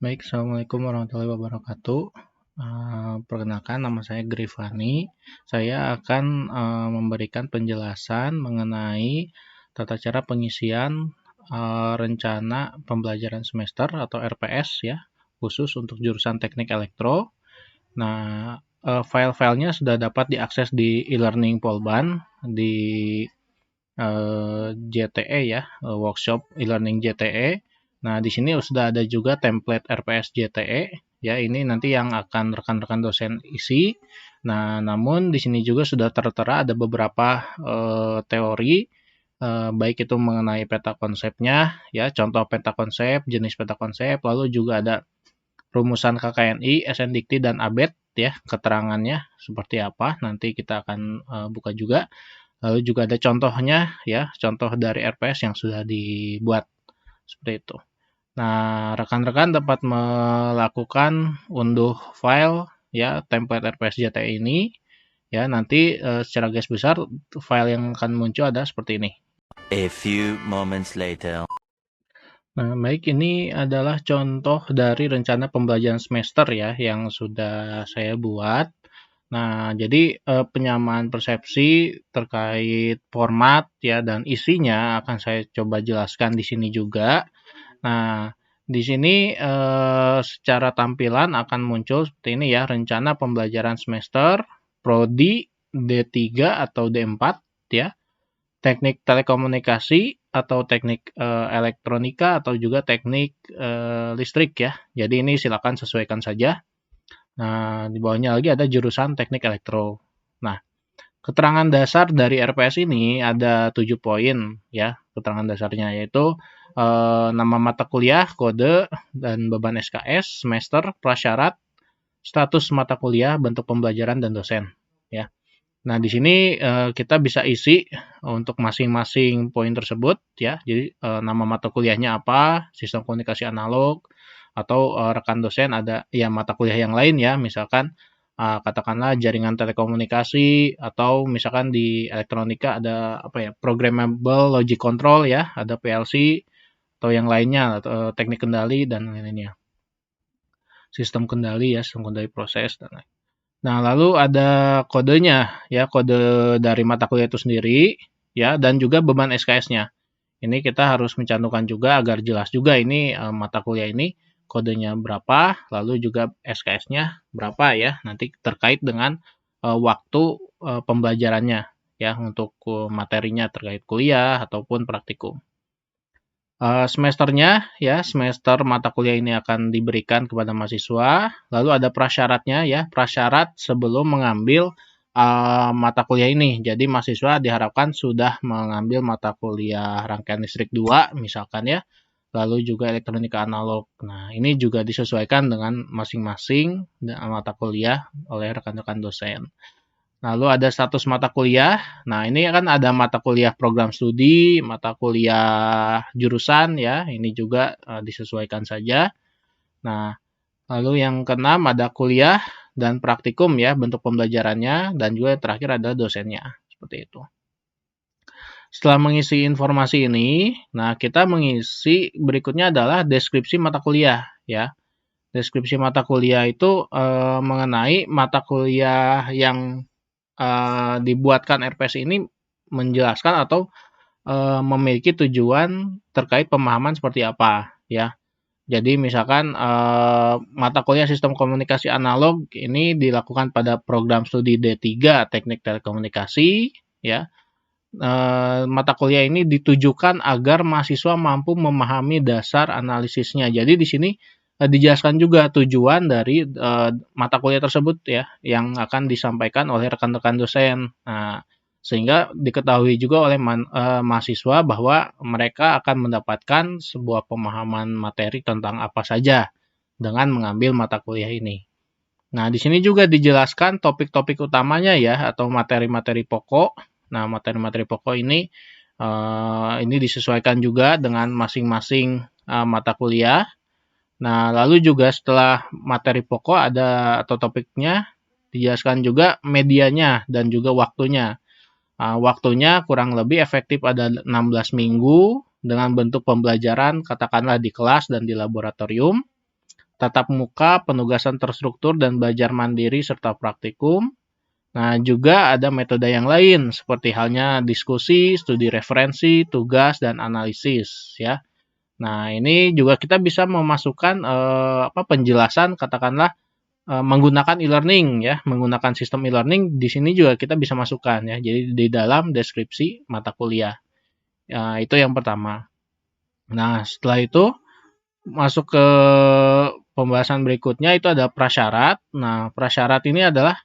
Baik, Assalamualaikum warahmatullahi wabarakatuh. Perkenalkan, nama saya Grifani. Saya akan memberikan penjelasan mengenai tata cara pengisian rencana pembelajaran semester atau RPS ya, khusus untuk jurusan Teknik Elektro. Nah, file-filenya sudah dapat diakses di e-learning Polban di JTE ya, workshop e-learning JTE. Nah, di sini sudah ada juga template RPS JTE ya, ini nanti yang akan rekan-rekan dosen isi. Nah, namun di sini juga sudah tertera ada beberapa teori baik itu mengenai peta konsepnya ya, contoh peta konsep, jenis peta konsep, lalu juga ada rumusan KKNI, SNDikti dan ABET ya, keterangannya seperti apa. Nanti kita akan buka juga. Lalu juga ada contohnya ya, contoh dari RPS yang sudah dibuat seperti itu. Nah, rekan-rekan dapat melakukan unduh file ya template RPS JTE ini ya, nanti secara garis besar file yang akan muncul ada seperti ini. A few moments later. Nah, baik, ini adalah contoh dari rencana pembelajaran semester ya yang sudah saya buat. Nah, jadi penyamaan persepsi terkait format ya dan isinya akan saya coba jelaskan di sini juga. Nah, di sini secara tampilan akan muncul seperti ini ya, rencana pembelajaran semester Prodi D3 atau D4 ya, teknik telekomunikasi atau teknik elektronika atau juga teknik listrik ya. Jadi ini silakan sesuaikan saja. Nah, di bawahnya lagi ada jurusan teknik elektro. Nah, keterangan dasar dari RPS ini ada 7 poin ya, keterangan dasarnya yaitu nama mata kuliah, kode, dan beban SKS, semester, prasyarat, status mata kuliah, bentuk pembelajaran, dan dosen ya. Nah, di sini kita bisa isi untuk masing-masing poin tersebut ya. Jadi nama mata kuliahnya apa, sistem komunikasi analog, atau rekan dosen ada ya mata kuliah yang lain ya, misalkan katakanlah jaringan telekomunikasi atau misalkan di elektronika ada apa ya, programmable logic control ya, ada PLC atau yang lainnya atau teknik kendali dan lain-lainnya. Sistem kendali ya, sistem kendali proses dan lain. Nah, lalu ada kodenya ya, kode dari mata kuliah itu sendiri ya, dan juga beban SKS-nya. Ini kita harus mencantumkan juga agar jelas juga ini mata kuliah ini kodenya berapa, lalu juga SKS-nya berapa ya, nanti terkait dengan waktu pembelajarannya ya, untuk materinya terkait kuliah ataupun praktikum. Semesternya ya, semester mata kuliah ini akan diberikan kepada mahasiswa, lalu ada prasyaratnya ya, prasyarat sebelum mengambil mata kuliah ini. Jadi mahasiswa diharapkan sudah mengambil mata kuliah rangkaian listrik 2 misalkan ya, lalu juga elektronika analog. Nah, ini juga disesuaikan dengan masing-masing mata kuliah oleh rekan-rekan dosen. Lalu ada status mata kuliah. Nah, ini kan ada mata kuliah program studi, mata kuliah jurusan ya. Ini juga disesuaikan saja. Nah, lalu yang keenam ada kuliah dan praktikum ya, bentuk pembelajarannya, dan juga yang terakhir ada dosennya. Seperti itu. Setelah mengisi informasi ini, nah kita mengisi berikutnya adalah deskripsi mata kuliah ya. Deskripsi mata kuliah itu mengenai mata kuliah yang dibuatkan RPS ini menjelaskan atau memiliki tujuan terkait pemahaman seperti apa ya. Jadi misalkan mata kuliah sistem komunikasi analog ini dilakukan pada program studi D3 Teknik Telekomunikasi ya. Mata kuliah ini ditujukan agar mahasiswa mampu memahami dasar analisisnya. Jadi di sini dijelaskan juga tujuan dari mata kuliah tersebut ya, yang akan disampaikan oleh rekan-rekan dosen. Nah, sehingga diketahui juga oleh mahasiswa bahwa mereka akan mendapatkan sebuah pemahaman materi tentang apa saja dengan mengambil mata kuliah ini. Nah, di sini juga dijelaskan topik-topik utamanya ya, atau materi-materi pokok. Nah, materi-materi pokok ini disesuaikan juga dengan masing-masing mata kuliah. Nah, lalu juga setelah materi pokok ada atau topiknya, dijelaskan juga medianya dan juga waktunya. Waktunya kurang lebih efektif ada 16 minggu dengan bentuk pembelajaran katakanlah di kelas dan di laboratorium. tatap muka, penugasan terstruktur dan belajar mandiri serta praktikum. Nah, juga ada metode yang lain seperti halnya diskusi, studi referensi, tugas dan analisis ya. Nah, ini juga kita bisa memasukkan penjelasan katakanlah menggunakan e-learning ya, menggunakan sistem e-learning di sini juga kita bisa masukkan ya. Jadi di dalam deskripsi mata kuliah. Itu yang pertama. Nah, setelah itu masuk ke pembahasan berikutnya itu ada prasyarat. Nah, prasyarat ini adalah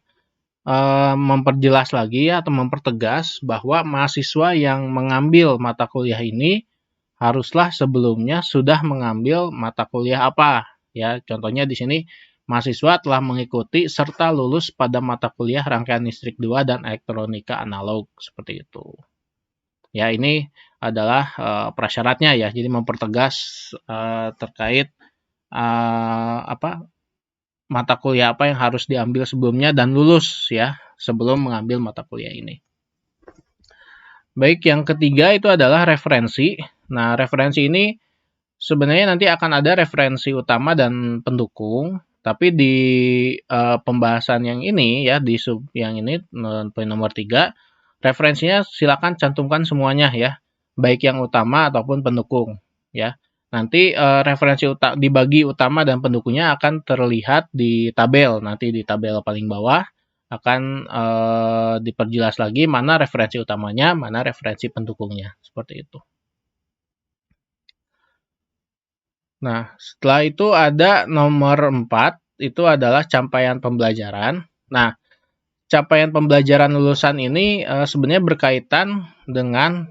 memperjelas lagi atau mempertegas bahwa mahasiswa yang mengambil mata kuliah ini haruslah sebelumnya sudah mengambil mata kuliah apa ya. Contohnya di sini mahasiswa telah mengikuti serta lulus pada mata kuliah rangkaian listrik 2 dan elektronika analog seperti itu. Ya, ini adalah prasyaratnya ya. Jadi mempertegas terkait mata kuliah apa yang harus diambil sebelumnya dan lulus ya sebelum mengambil mata kuliah ini. Baik, yang ketiga itu adalah referensi. Nah, referensi ini sebenarnya nanti akan ada referensi utama dan pendukung, tapi di pembahasan yang ini ya di sub yang ini poin nomor 3, referensinya silakan cantumkan semuanya ya, baik yang utama ataupun pendukung ya. Nanti referensi dibagi utama dan pendukungnya akan terlihat di tabel. Nanti di tabel paling bawah akan diperjelas lagi mana referensi utamanya, mana referensi pendukungnya. Seperti itu. Nah, setelah itu ada nomor 4, itu adalah capaian pembelajaran. Nah, capaian pembelajaran lulusan ini sebenarnya berkaitan dengan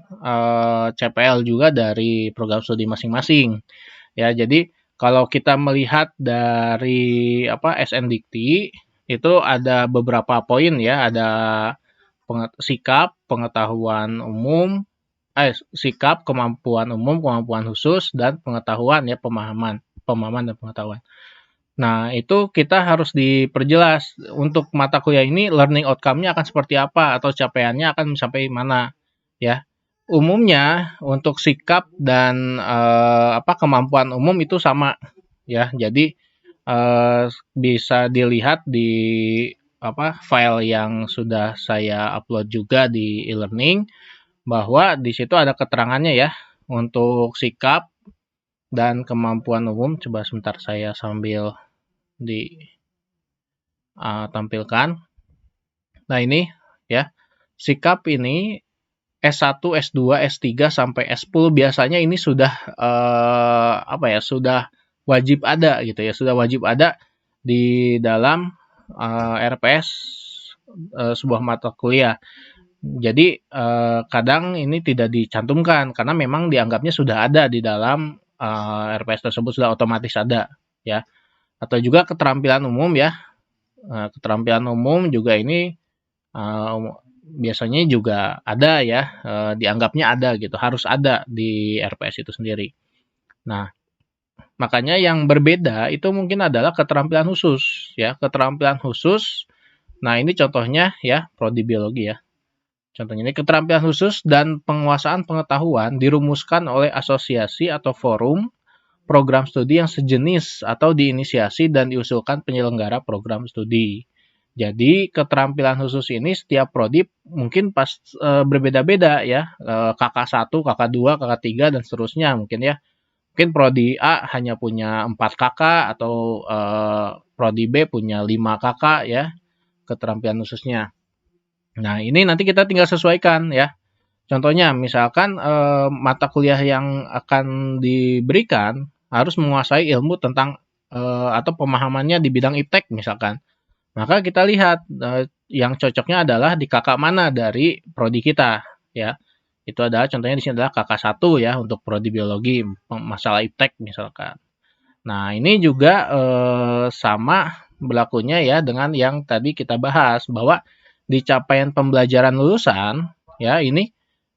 CPL juga dari program studi masing-masing. Ya, jadi kalau kita melihat dari SNDikti itu ada beberapa poin ya, ada sikap, pengetahuan umum, sikap, kemampuan umum, kemampuan khusus, dan pengetahuan ya, pemahaman dan pengetahuan. Nah, itu kita harus diperjelas untuk mata kuliah ini learning outcome-nya akan seperti apa atau capaiannya akan sampai mana ya. Umumnya untuk sikap dan kemampuan umum itu sama ya. Jadi bisa dilihat di file yang sudah saya upload juga di e-learning bahwa di situ ada keterangannya ya untuk sikap dan kemampuan umum. Coba sebentar saya sambil ditampilkan. Nah, ini ya. Sikap ini S1, S2, S3 sampai S10 biasanya ini sudah sudah wajib ada gitu ya. Sudah wajib ada di dalam RPS sebuah mata kuliah. Jadi kadang ini tidak dicantumkan karena memang dianggapnya sudah ada di dalam RPS tersebut, sudah otomatis ada ya. Atau juga keterampilan umum ya. Keterampilan umum juga ini biasanya juga ada ya, dianggapnya ada gitu, harus ada di RPS itu sendiri. Nah, makanya yang berbeda itu mungkin adalah keterampilan khusus ya, keterampilan khusus. Nah, ini contohnya ya, prodi biologi ya. Contohnya ini keterampilan khusus dan penguasaan pengetahuan dirumuskan oleh asosiasi atau forum program studi yang sejenis atau diinisiasi dan diusulkan penyelenggara program studi. Jadi keterampilan khusus ini setiap prodi mungkin berbeda-beda ya, KK1, KK2, KK3 dan seterusnya mungkin ya. Mungkin prodi A hanya punya 4 KK atau prodi B punya 5 KK ya keterampilan khususnya. Nah, ini nanti kita tinggal sesuaikan ya. Contohnya misalkan mata kuliah yang akan diberikan harus menguasai ilmu tentang atau pemahamannya di bidang iptek misalkan. Maka kita lihat yang cocoknya adalah di kakak mana dari prodi kita ya. Itu adalah contohnya di sini adalah KK1 ya untuk prodi biologi, masalah iptek misalkan. Nah, ini juga sama berlakunya ya dengan yang tadi kita bahas bahwa di capaian pembelajaran lulusan ya ini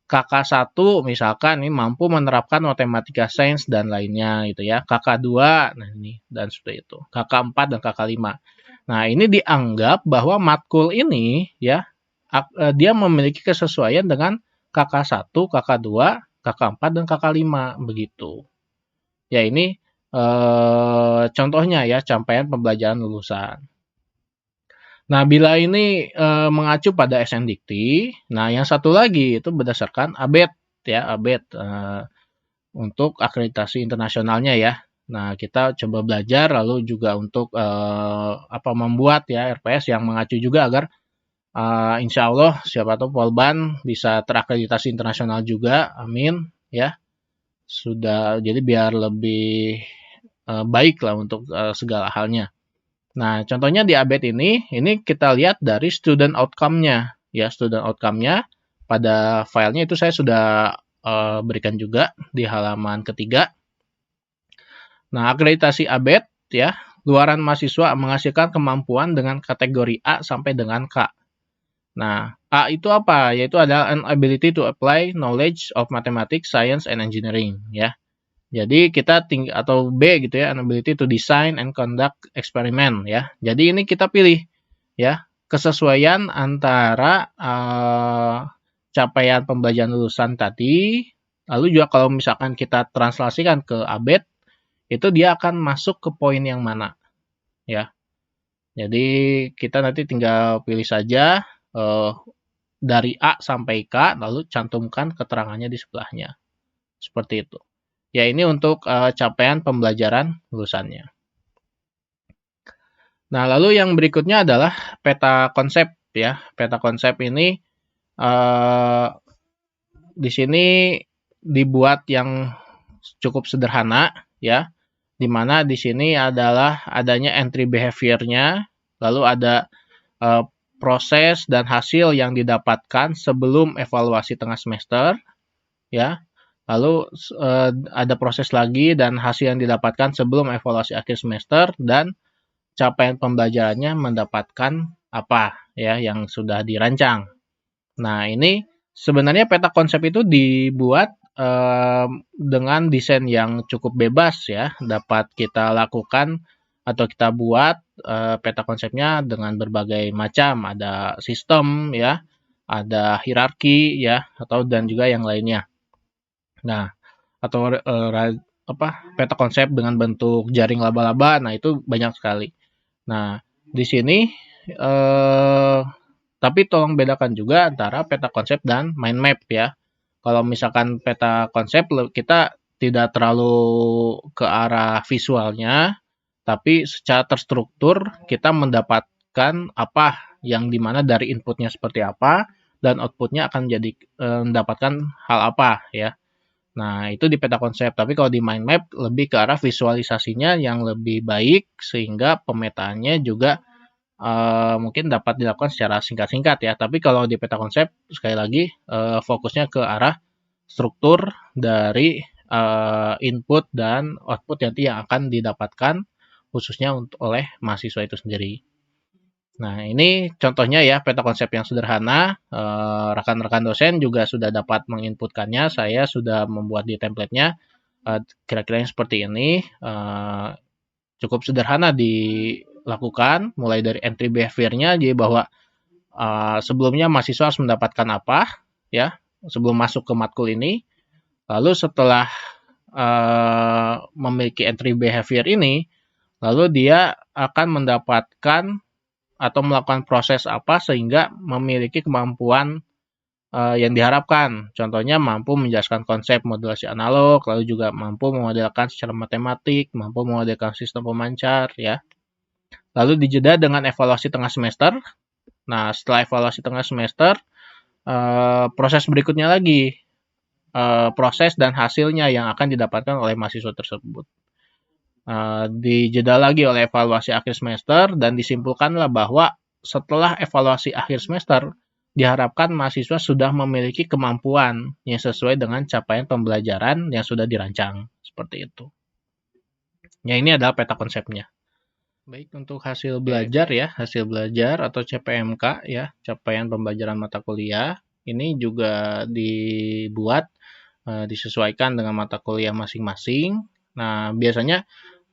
KK1 misalkan ini mampu menerapkan matematika sains dan lainnya gitu ya. KK2 nah ini dan seperti itu. KK4 dan KK5. Nah, ini dianggap bahwa matkul ini ya dia memiliki kesesuaian dengan KK1, KK2, KK4 dan KK5 begitu. Ya, ini contohnya ya, capaian pembelajaran lulusan. Nah, bila ini mengacu pada SNDikti, nah yang satu lagi itu berdasarkan ABET ya, ABET untuk akreditasi internasionalnya ya. Nah, kita coba belajar lalu juga untuk membuat ya RPS yang mengacu juga agar insya Allah siapa tahu Polban bisa terakreditasi internasional juga, amin ya. Sudah jadi biar lebih baik lah untuk segala halnya. Nah, contohnya di ABET ini kita lihat dari student outcome-nya. Ya, student outcome-nya pada filenya itu saya sudah berikan juga di halaman ketiga. Nah, akreditasi ABET ya, luaran mahasiswa menghasilkan kemampuan dengan kategori A sampai dengan K. Nah, A itu apa? Yaitu adalah an ability to apply knowledge of mathematics, science, and engineering ya. Jadi kita atau B gitu ya, an ability to design and conduct experiment ya. Jadi ini kita pilih ya, kesesuaian antara capaian pembelajaran lulusan tadi, lalu juga kalau misalkan kita translasikan ke ABET, itu dia akan masuk ke poin yang mana ya. Jadi kita nanti tinggal pilih saja dari A sampai K, lalu cantumkan keterangannya di sebelahnya. Seperti itu. Ya, ini untuk capaian pembelajaran lulusannya. Nah, lalu yang berikutnya adalah peta konsep ya. Peta konsep ini di sini dibuat yang cukup sederhana ya. Di mana di sini adalah adanya entry behavior-nya, lalu ada proses dan hasil yang didapatkan sebelum evaluasi tengah semester ya. Lalu ada proses lagi dan hasil yang didapatkan sebelum evaluasi akhir semester dan capaian pembelajarannya mendapatkan apa ya yang sudah dirancang. Nah, ini sebenarnya peta konsep itu dibuat dengan desain yang cukup bebas ya, dapat kita lakukan atau kita buat peta konsepnya dengan berbagai macam, ada sistem ya, ada hierarki ya, atau dan juga yang lainnya. Nah, atau peta konsep dengan bentuk jaring laba-laba, nah itu banyak sekali. Nah, di sini tapi tolong bedakan juga antara peta konsep dan mind map ya. Kalau misalkan peta konsep kita tidak terlalu ke arah visualnya, tapi secara terstruktur kita mendapatkan apa yang dimana dari inputnya seperti apa dan outputnya akan jadi mendapatkan hal apa ya. Nah, itu di peta konsep. Tapi kalau di mind map lebih ke arah visualisasinya yang lebih baik sehingga pemetaannya juga mungkin dapat dilakukan secara singkat-singkat ya. Tapi kalau di peta konsep sekali lagi fokusnya ke arah struktur dari input dan output nanti yang akan didapatkan khususnya oleh mahasiswa itu sendiri. Nah, ini contohnya ya peta konsep yang sederhana. Rekan-rekan dosen juga sudah dapat menginputkannya. Saya sudah membuat di template-nya. Kira-kira yang seperti ini. Cukup sederhana dilakukan. Mulai dari entry behavior-nya. Jadi bahwa sebelumnya mahasiswa harus mendapatkan apa. Ya, sebelum masuk ke matkul ini. Lalu setelah memiliki entry behavior ini. Lalu dia akan mendapatkan atau melakukan proses apa sehingga memiliki kemampuan yang diharapkan. Contohnya mampu menjelaskan konsep modulasi analog, lalu juga mampu memodelkan secara matematik, mampu memodelkan sistem pemancar ya. Lalu dijeda dengan evaluasi tengah semester. Nah, setelah evaluasi tengah semester, proses berikutnya lagi, proses dan hasilnya yang akan didapatkan oleh mahasiswa tersebut. Dijeda lagi oleh evaluasi akhir semester dan disimpulkanlah bahwa setelah evaluasi akhir semester diharapkan mahasiswa sudah memiliki kemampuan yang sesuai dengan capaian pembelajaran yang sudah dirancang seperti itu. Ya, ini adalah peta konsepnya. Baik, untuk hasil belajar ya, hasil belajar atau CPMK ya, capaian pembelajaran mata kuliah ini juga dibuat disesuaikan dengan mata kuliah masing-masing. Nah, biasanya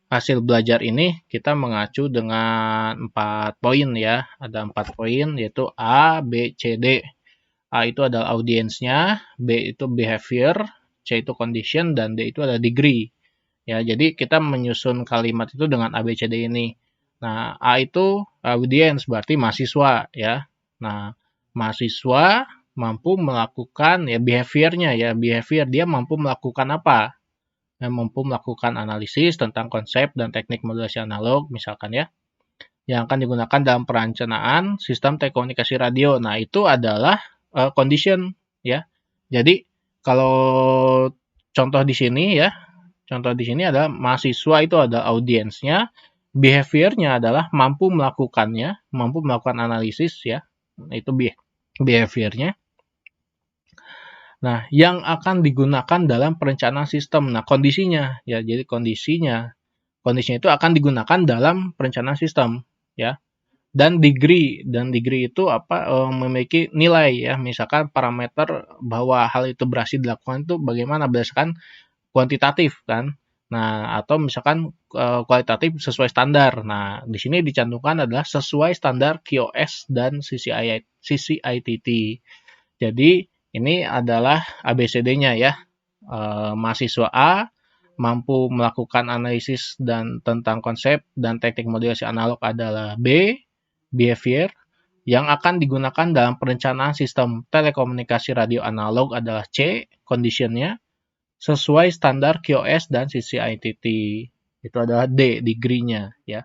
hasil belajar ini kita mengacu dengan 4 poin ya. Ada 4 poin yaitu A, B, C, D. A itu adalah audiensnya, B itu behavior, C itu condition, dan D itu adalah degree. Ya, jadi kita menyusun kalimat itu dengan ABCD ini. Nah, A itu audience, berarti mahasiswa ya. Nah, mahasiswa mampu melakukan ya behavior-nya ya, behavior dia mampu melakukan apa? Mampu melakukan analisis tentang konsep dan teknik modulasi analog misalkan ya, yang akan digunakan dalam perencanaan sistem telekomunikasi radio. Nah, itu adalah condition ya. Jadi kalau contoh di sini ya, contoh di sini adalah mahasiswa itu adalah audiensnya, behavior-nya adalah mampu melakukannya, mampu melakukan analisis ya, itu behavior-nya. Nah, yang akan digunakan dalam perencanaan sistem. Nah, kondisinya ya, jadi kondisinya itu akan digunakan dalam perencanaan sistem ya. Dan degree itu memiliki nilai ya, misalkan parameter bahwa hal itu berhasil dilakukan itu bagaimana berdasarkan kuantitatif kan. Nah, atau misalkan kualitatif sesuai standar. Nah, di sini dicantumkan adalah sesuai standar QoS dan CCITT. Jadi, ini adalah ABCD-nya ya. Mahasiswa A mampu melakukan analisis dan tentang konsep dan teknik modulasi analog adalah B, behavior, yang akan digunakan dalam perencanaan sistem telekomunikasi radio analog adalah C, condition-nya, sesuai standar QoS dan CCITT. Itu adalah D, degree-nya ya.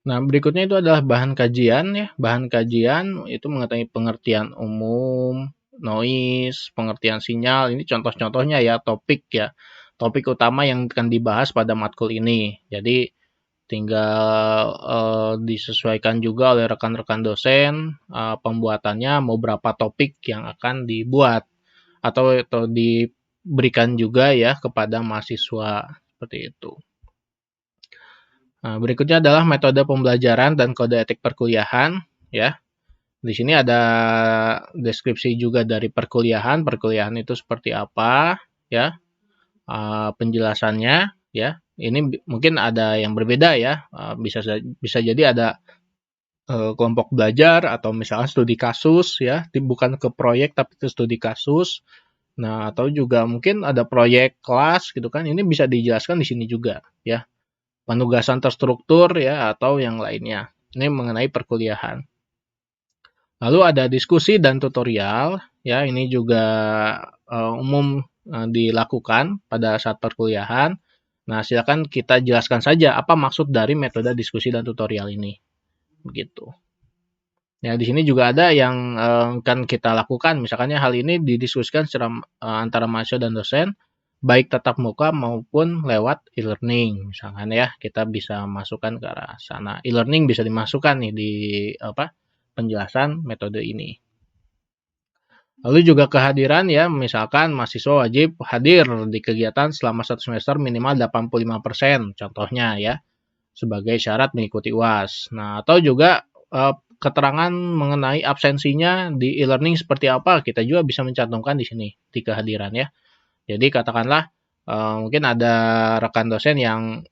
Nah, berikutnya itu adalah bahan kajian ya. Bahan kajian itu mengetahui pengertian umum, noise, pengertian sinyal. Ini contoh-contohnya ya, topik ya. Topik utama yang akan dibahas pada matkul ini. Jadi tinggal disesuaikan juga oleh rekan-rekan dosen pembuatannya mau berapa topik yang akan dibuat atau diberikan juga ya kepada mahasiswa seperti itu. Nah, berikutnya adalah metode pembelajaran dan kode etik perkuliahan ya. Di sini ada deskripsi juga dari perkuliahan. Perkuliahan itu seperti apa ya? Penjelasannya ya. Ini mungkin ada yang berbeda ya. Bisa jadi ada kelompok belajar atau misalnya studi kasus ya. Bukan ke proyek tapi ke studi kasus. Nah, atau juga mungkin ada proyek kelas gitu kan. Ini bisa dijelaskan di sini juga ya. Penugasan terstruktur ya atau yang lainnya. Ini mengenai perkuliahan. Lalu ada diskusi dan tutorial ya, ini juga umum dilakukan pada saat perkuliahan. Nah, silakan kita jelaskan saja apa maksud dari metode diskusi dan tutorial ini. Begitu. Ya, di sini juga ada yang akan kita lakukan. Misalkannya hal ini didiskusikan secara antara mahasiswa dan dosen, baik tatap muka maupun lewat e-learning. Misalkan ya, kita bisa masukkan ke arah sana. E-learning bisa dimasukkan nih di penjelasan metode ini. Lalu juga kehadiran ya, misalkan mahasiswa wajib hadir di kegiatan selama 1 semester minimal 85%, contohnya ya, sebagai syarat mengikuti UAS. Nah, atau juga keterangan mengenai absensinya di e-learning seperti apa, kita juga bisa mencantumkan di sini, di kehadiran ya. Jadi katakanlah mungkin ada rekan dosen yang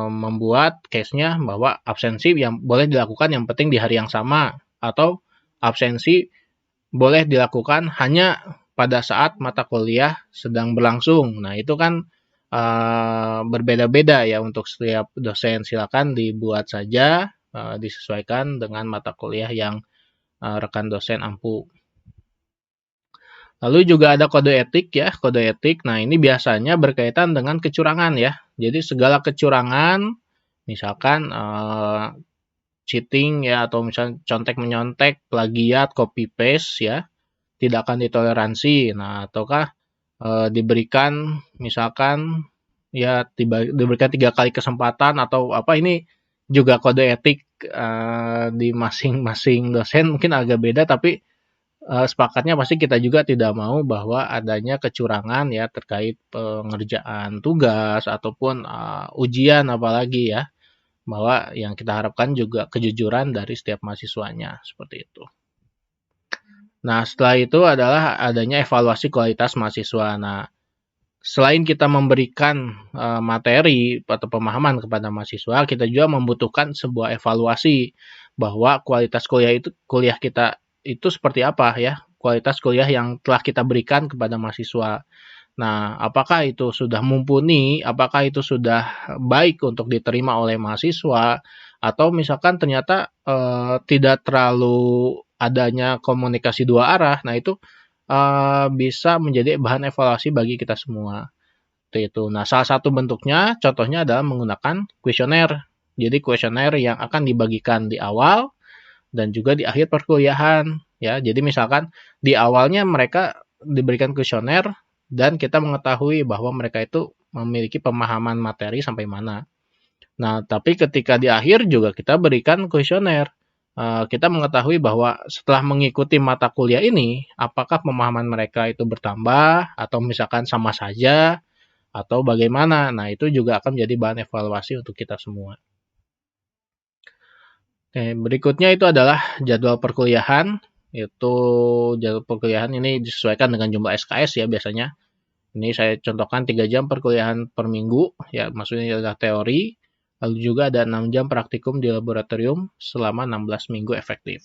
membuat case-nya bahwa absensi yang boleh dilakukan yang penting di hari yang sama, atau absensi boleh dilakukan hanya pada saat mata kuliah sedang berlangsung. Nah, itu kan berbeda-beda ya untuk setiap dosen. Silakan dibuat saja, disesuaikan dengan mata kuliah yang rekan dosen ampu. Lalu juga ada kode etik ya, kode etik. Nah, ini biasanya berkaitan dengan kecurangan ya. Jadi segala kecurangan, misalkan cheating ya, atau misalnya contek-menyontek, plagiat, copy paste ya, tidak akan ditoleransi. Nah, ataukah diberikan misalkan ya diberikan 3 kali kesempatan atau apa, ini juga kode etik di masing-masing dosen mungkin agak beda, tapi sepakatnya pasti kita juga tidak mau bahwa adanya kecurangan ya terkait pengerjaan tugas ataupun ujian apalagi ya, bahwa yang kita harapkan juga kejujuran dari setiap mahasiswanya seperti itu. Nah, setelah itu adalah adanya evaluasi kualitas mahasiswa. Nah, selain kita memberikan materi atau pemahaman kepada mahasiswa, kita juga membutuhkan sebuah evaluasi bahwa kualitas kuliah kita itu seperti apa ya, kualitas kuliah yang telah kita berikan kepada mahasiswa. Nah, apakah itu sudah mumpuni, apakah itu sudah baik untuk diterima oleh mahasiswa, atau misalkan ternyata tidak terlalu adanya komunikasi dua arah, nah itu bisa menjadi bahan evaluasi bagi kita semua. Itu. Nah, salah satu bentuknya, contohnya adalah menggunakan kuesioner. Jadi kuesioner yang akan dibagikan di awal dan juga di akhir perkuliahan. Ya, jadi misalkan di awalnya mereka diberikan kuesioner dan kita mengetahui bahwa mereka itu memiliki pemahaman materi sampai mana. Nah, tapi ketika di akhir juga kita berikan kuesioner. Kita mengetahui bahwa setelah mengikuti mata kuliah ini, apakah pemahaman mereka itu bertambah atau misalkan sama saja atau bagaimana. Nah, itu juga akan menjadi bahan evaluasi untuk kita semua. Oke, berikutnya itu adalah jadwal perkuliahan. Itu jadwal perkuliahan ini disesuaikan dengan jumlah SKS ya biasanya. Ini saya contohkan 3 jam perkuliahan per minggu, ya maksudnya adalah teori. Lalu juga ada 6 jam praktikum di laboratorium selama 16 minggu efektif.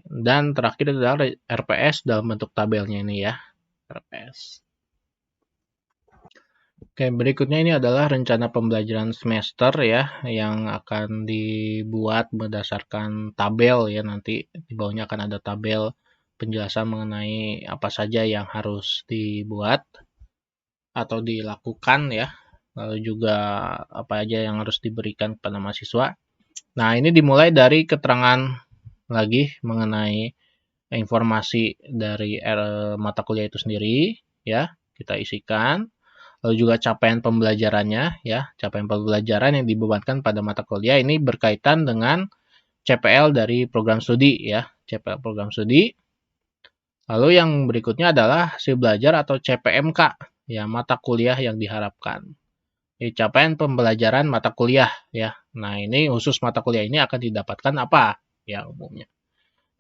Dan terakhir adalah RPS dalam bentuk tabelnya ini ya. RPS. Oke, berikutnya ini adalah rencana pembelajaran semester ya, yang akan dibuat berdasarkan tabel ya, nanti di bawahnya akan ada tabel penjelasan mengenai apa saja yang harus dibuat atau dilakukan ya, lalu juga apa aja yang harus diberikan kepada mahasiswa. Nah, ini dimulai dari keterangan lagi mengenai informasi dari mata kuliah itu sendiri ya, kita isikan. Lalu juga capaian pembelajarannya ya, capaian pembelajaran yang dibebankan pada mata kuliah ini berkaitan dengan CPL dari program studi ya, CPL program studi. Lalu yang berikutnya adalah hasil belajar atau CPMK ya, mata kuliah yang diharapkan. Jadi capaian pembelajaran mata kuliah ya. Nah, ini khusus mata kuliah ini akan didapatkan apa ya umumnya.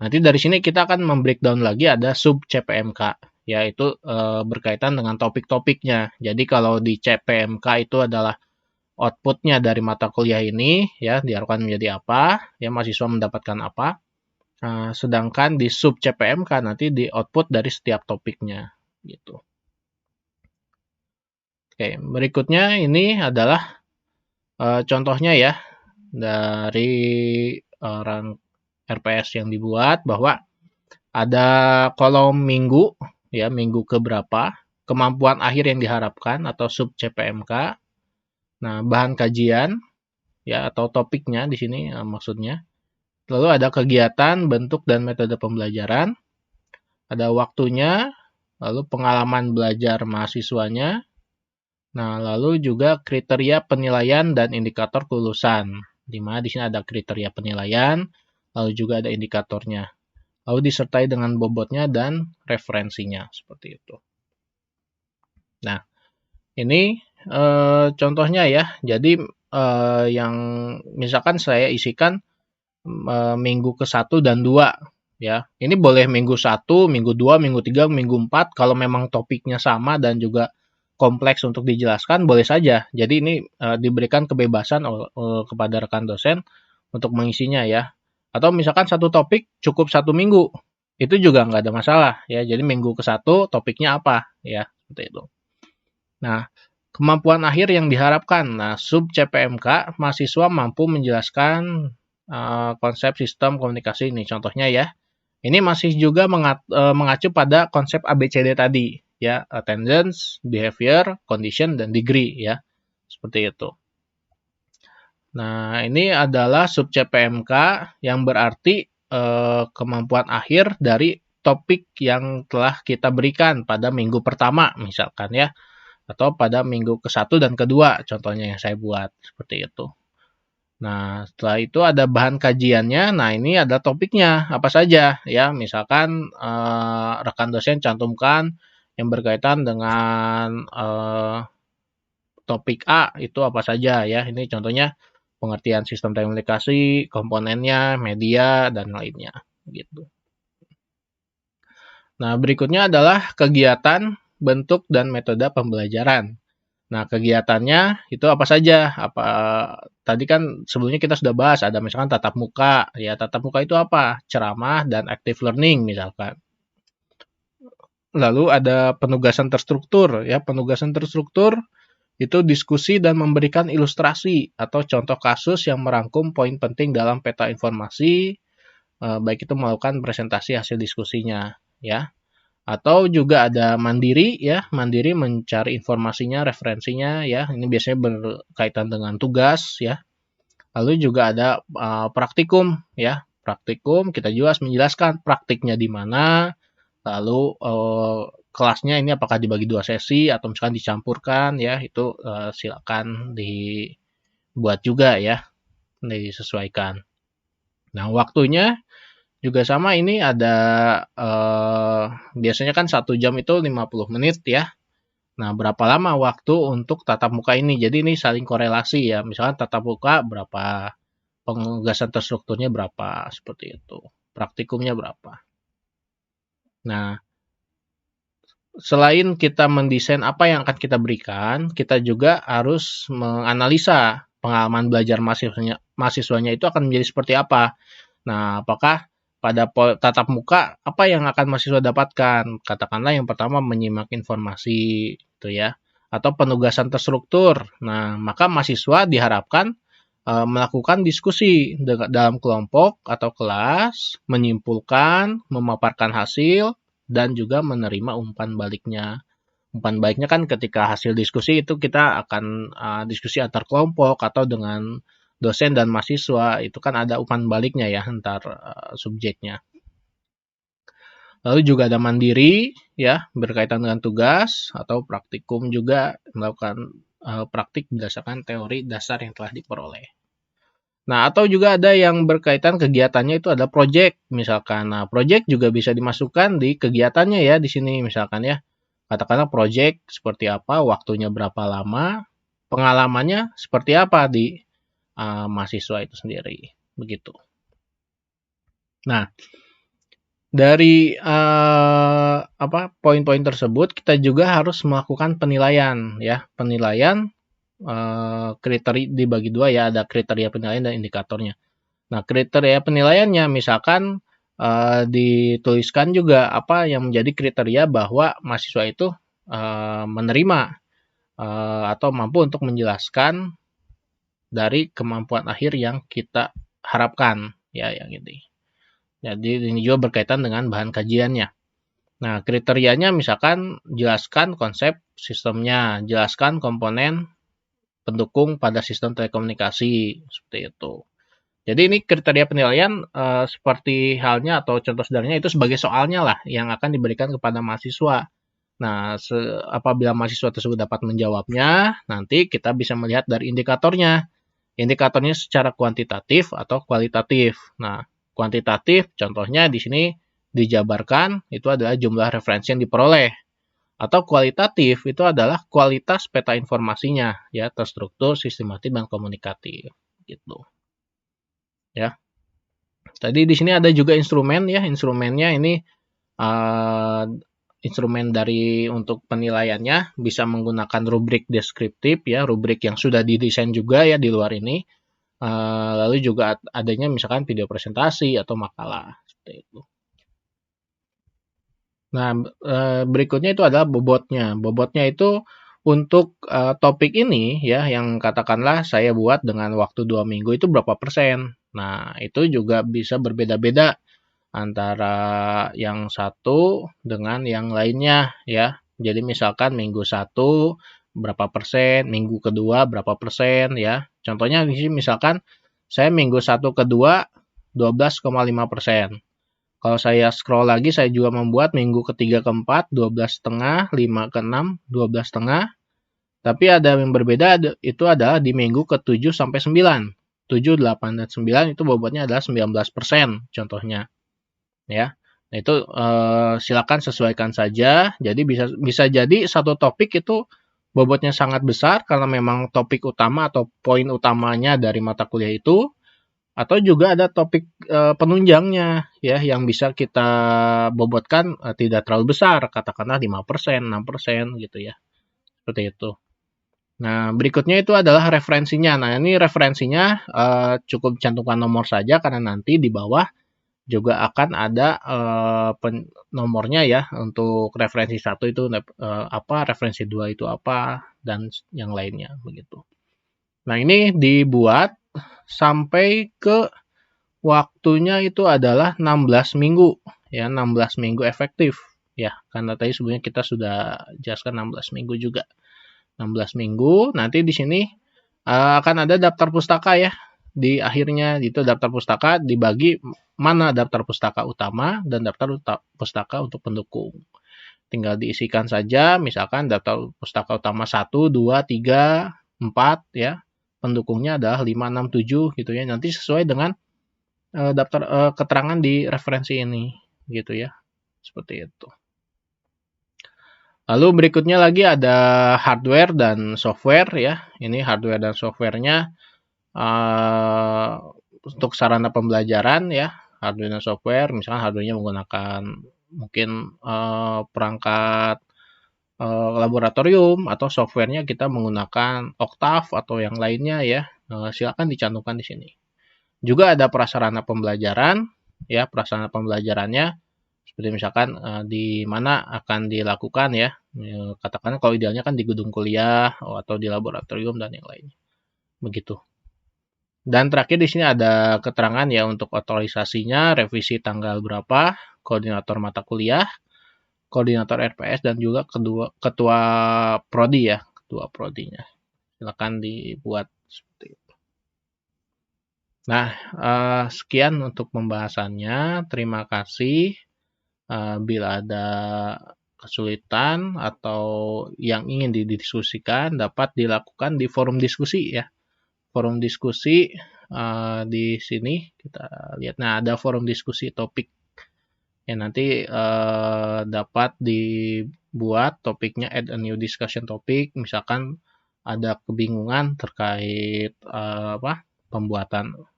Nanti dari sini kita akan membreakdown lagi ada sub CPMK, yaitu berkaitan dengan topik-topiknya. Jadi kalau di CPMK itu adalah outputnya dari mata kuliah ini, ya diharapkan menjadi apa, ya mahasiswa mendapatkan apa. Sedangkan di sub CPMK nanti di output dari setiap topiknya, gitu. Oke, berikutnya ini adalah contohnya ya dari RPS yang dibuat bahwa ada kolom minggu, ya minggu keberapa, kemampuan akhir yang diharapkan atau sub CPMK. Nah, bahan kajian ya atau topiknya di sini maksudnya. Lalu ada kegiatan, bentuk dan metode pembelajaran. Ada waktunya, lalu pengalaman belajar mahasiswanya. Nah, lalu juga kriteria penilaian dan indikator kelulusan. Di mana di sini ada kriteria penilaian, lalu juga ada indikatornya. Lalu disertai dengan bobotnya dan referensinya seperti itu. Nah, ini contohnya ya. Jadi yang misalkan saya isikan minggu ke-1 dan 2 ya. Ini boleh minggu 1, minggu 2, minggu 3, minggu 4 kalau memang topiknya sama dan juga kompleks untuk dijelaskan boleh saja. Jadi ini diberikan kebebasan kepada rekan dosen untuk mengisinya ya. Atau misalkan satu topik cukup 1 minggu, itu juga nggak ada masalah ya. Jadi minggu ke-1 topiknya apa ya, seperti itu. Nah, kemampuan akhir yang diharapkan. Nah, sub CPMK mahasiswa mampu menjelaskan konsep sistem komunikasi ini. Contohnya ya, ini masih juga mengacu pada konsep ABCD tadi ya, attendance, behavior, condition dan degree ya. Seperti itu. Nah, ini adalah sub CPMK yang berarti kemampuan akhir dari topik yang telah kita berikan pada minggu pertama misalkan ya, atau pada minggu ke-1 dan ke-2 contohnya yang saya buat seperti itu. Nah, setelah itu ada bahan kajiannya. Nah, ini ada topiknya apa saja ya. Misalkan rekan dosen cantumkan yang berkaitan dengan topik A itu apa saja ya. Ini contohnya pengertian sistem telekomunikasi, komponennya, media dan lainnya gitu. Nah, berikutnya adalah kegiatan, bentuk dan metode pembelajaran. Nah, kegiatannya itu apa saja? Tadi kan sebelumnya kita sudah bahas ada misalkan tatap muka. Ya, tatap muka itu apa? Ceramah dan active learning misalkan. Lalu ada penugasan terstruktur ya. Penugasan terstruktur itu diskusi dan memberikan ilustrasi atau contoh kasus yang merangkum poin penting dalam peta informasi, baik itu melakukan presentasi hasil diskusinya ya. Atau juga ada mandiri ya. Mandiri mencari informasinya, referensinya ya. Ini biasanya berkaitan dengan tugas ya. Lalu juga ada praktikum ya. Praktikum kita juga harus menjelaskan praktiknya di mana. Lalu kelasnya ini apakah dibagi 2 sesi atau misalkan dicampurkan ya, itu silakan dibuat juga ya, disesuaikan. Nah, waktunya juga sama, ini ada biasanya kan 1 jam itu 50 menit ya. Nah, berapa lama waktu untuk tatap muka ini? Jadi ini saling korelasi ya. Misalkan tatap muka berapa, penugasan terstrukturnya berapa, seperti itu. Praktikumnya berapa. Nah, selain kita mendesain apa yang akan kita berikan, kita juga harus menganalisa pengalaman belajar mahasiswanya itu akan menjadi seperti apa. Nah, apakah pada tatap muka apa yang akan mahasiswa dapatkan? Katakanlah yang pertama menyimak informasi itu ya, atau penugasan terstruktur. Nah, maka mahasiswa diharapkan melakukan diskusi dalam kelompok atau kelas, menyimpulkan, memaparkan hasil, dan juga menerima umpan baliknya. Umpan baliknya kan ketika hasil diskusi itu kita akan diskusi antar kelompok atau dengan dosen dan mahasiswa, itu kan ada umpan baliknya ya antar subjeknya. Lalu juga ada mandiri ya, berkaitan dengan tugas, atau praktikum juga melakukan praktik berdasarkan teori dasar yang telah diperoleh. Nah, atau juga ada yang berkaitan kegiatannya itu ada project misalkan. Nah, project juga bisa dimasukkan di kegiatannya ya di sini misalkan ya. Katakanlah project seperti apa, waktunya berapa lama, pengalamannya seperti apa di mahasiswa itu sendiri, begitu. Nah, dari poin-poin tersebut kita juga harus melakukan penilaian ya. Penilaian kriteria dibagi 2 ya, ada kriteria penilaian dan indikatornya. Nah, kriteria penilaiannya misalkan dituliskan juga apa yang menjadi kriteria bahwa mahasiswa itu menerima atau mampu untuk menjelaskan dari kemampuan akhir yang kita harapkan ya, yang ini. Jadi ini juga berkaitan dengan bahan kajiannya. Nah, kriterianya misalkan jelaskan konsep sistemnya, jelaskan komponen pendukung pada sistem telekomunikasi, seperti itu. Jadi ini kriteria penilaian seperti halnya atau contoh sederhananya itu sebagai soalnya lah yang akan diberikan kepada mahasiswa. Nah, apabila mahasiswa tersebut dapat menjawabnya, nanti kita bisa melihat dari indikatornya. Indikatornya secara kuantitatif atau kualitatif. Nah, kuantitatif contohnya di sini dijabarkan itu adalah jumlah referensi yang diperoleh. Atau kualitatif itu adalah kualitas peta informasinya ya, terstruktur, sistematis dan komunikatif gitu. Ya. Tadi di sini ada juga instrumen ya, instrumennya ini instrumen dari untuk penilaiannya bisa menggunakan rubrik deskriptif ya, rubrik yang sudah didesain juga ya di luar ini. Lalu juga adanya misalkan video presentasi atau makalah seperti itu. Nah, berikutnya itu adalah bobotnya. Bobotnya itu untuk topik ini ya, yang katakanlah saya buat dengan waktu 2 minggu itu berapa persen. Nah, itu juga bisa berbeda-beda antara yang satu dengan yang lainnya ya. Jadi misalkan minggu 1 berapa persen, minggu kedua berapa persen ya. Contohnya di sini misalkan saya minggu 1 ke 2 12,5%. Kalau saya scroll lagi, saya juga membuat minggu ke-3 ke-4 12,5, 5 ke-6 12,5. Tapi ada yang berbeda, itu adalah di minggu ke-7 sampai 9. 7, 8, dan 9 itu bobotnya adalah 19% contohnya. Ya. Nah, itu silakan sesuaikan saja. Jadi bisa jadi satu topik itu bobotnya sangat besar karena memang topik utama atau poin utamanya dari mata kuliah itu, atau juga ada topik penunjangnya ya yang bisa kita bobotkan tidak terlalu besar, katakanlah 5%, 6% gitu ya. Seperti itu. Nah, berikutnya itu adalah referensinya. Nah, ini referensinya cukup cantumkan nomor saja karena nanti di bawah juga akan ada nomornya ya, untuk referensi 1 itu apa, referensi 2 itu apa, dan yang lainnya begitu. Nah, ini dibuat sampai ke waktunya itu adalah 16 minggu ya, 16 minggu efektif ya. Karena tadi sebelumnya kita sudah jelaskan 16 minggu juga. 16 minggu nanti di sini akan ada daftar pustaka ya. Di akhirnya itu daftar pustaka dibagi mana daftar pustaka utama dan daftar pustaka untuk pendukung. Tinggal diisikan saja, misalkan daftar pustaka utama 1, 2, 3, 4 ya. Pendukungnya adalah 5, 6, 7 gitu ya. Nanti sesuai dengan daftar keterangan di referensi ini gitu ya. Seperti itu. Lalu berikutnya lagi ada hardware dan software ya. Ini hardware dan softwarenya untuk sarana pembelajaran ya, hardware dan software. Misalkan hardwarenya menggunakan mungkin perangkat laboratorium, atau softwarenya kita menggunakan Octave atau yang lainnya ya. Silakan dicantumkan di sini. Juga ada prasarana pembelajaran ya, prasarana pembelajarannya seperti misalkan di mana akan dilakukan ya. Katakanlah kalau idealnya kan di gedung kuliah atau di laboratorium dan yang lainnya. Begitu. Dan terakhir di sini ada keterangan ya untuk otorisasinya, revisi tanggal berapa, koordinator mata kuliah, koordinator RPS, dan juga ketua prodi ya, ketua prodinya. Silakan dibuat seperti itu. Nah, sekian untuk pembahasannya. Terima kasih. Bila ada kesulitan atau yang ingin didiskusikan dapat dilakukan di forum diskusi ya. Forum diskusi di sini kita lihat. Nah, ada forum diskusi topik. Ya, nanti dapat dibuat topiknya, add a new discussion topic. Misalkan ada kebingungan terkait pembuatan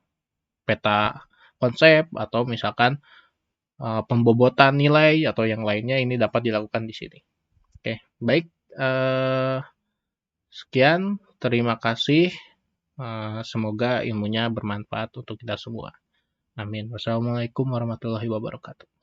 peta konsep, atau misalkan pembobotan nilai atau yang lainnya, ini dapat dilakukan di sini. Oke, baik. Sekian, terima kasih. Semoga ilmunya bermanfaat untuk kita semua. Amin. Wassalamualaikum warahmatullahi wabarakatuh.